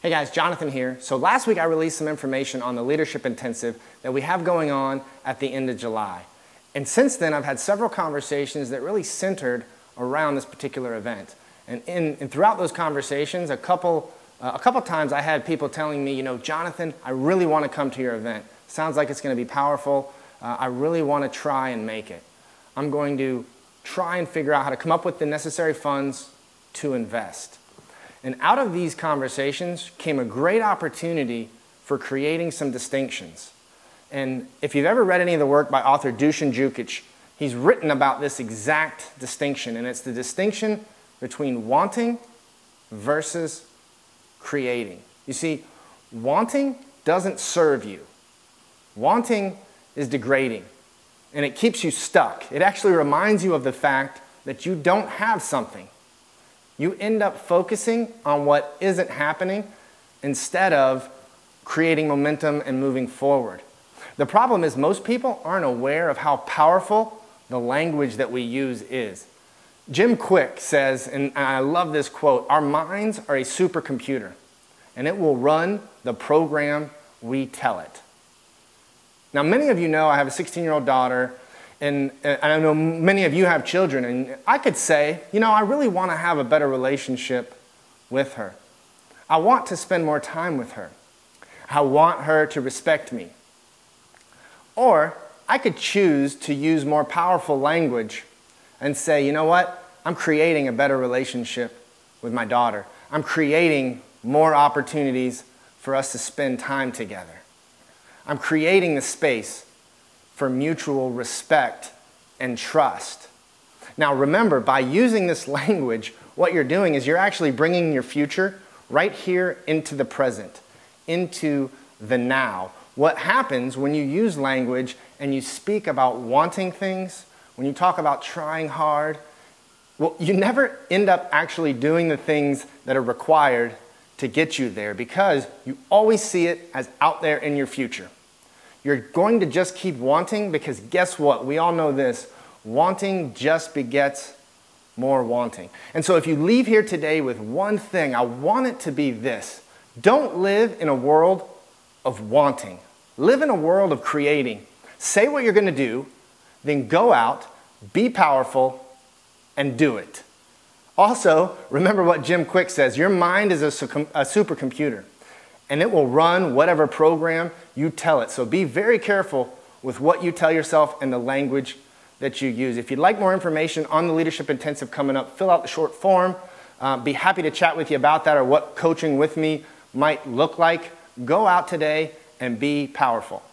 Hey guys, Jonathan here. So last week I released some information on the Leadership Intensive that we have going on at the end of July. And since then I've had several conversations that really centered around this particular event. And throughout those conversations, a couple times I had people telling me, you know, Jonathan, I really want to come to your event. Sounds like it's going to be powerful. I really want to try and make it. I'm going to try and figure out how to come up with the necessary funds to invest. And out of these conversations came a great opportunity for creating some distinctions. And if you've ever read any of the work by author Dusan Jukic, he's written about this exact distinction, and it's the distinction between wanting versus creating. You see, wanting doesn't serve you. Wanting is degrading, and it keeps you stuck. It actually reminds you of the fact that you don't have something. You end up focusing on what isn't happening instead of creating momentum and moving forward. The problem is most people aren't aware of how powerful the language that we use is. Jim Kwik says, and I love this quote, "Our minds are a supercomputer, and it will run the program we tell it." Now, many of you know I have a 16-year-old daughter, and I know many of you have children, and I could say, you know, I really want to have a better relationship with her. I want to spend more time with her. I want her to respect me. Or I could choose to use more powerful language and say, you know what? I'm creating a better relationship with my daughter. I'm creating more opportunities for us to spend time together. I'm creating the space for mutual respect and trust. Now remember, by using this language, what you're doing is you're actually bringing your future right here into the present, into the now. What happens when you use language and you speak about wanting things, when you talk about trying hard, well, you never end up actually doing the things that are required to get you there because you always see it as out there in your future. You're going to just keep wanting because guess what? We all know this. Wanting just begets more wanting. And so if you leave here today with one thing, I want it to be this. Don't live in a world of wanting. Live in a world of creating. Say what you're going to do, then go out, be powerful, and do it. Also, remember what Jim Kwik says. Your mind is a supercomputer, and it will run whatever program you tell it. So be very careful with what you tell yourself and the language that you use. If you'd like more information on the Leadership Intensive coming up, fill out the short form. Be happy to chat with you about that or what coaching with me might look like. Go out today and be powerful.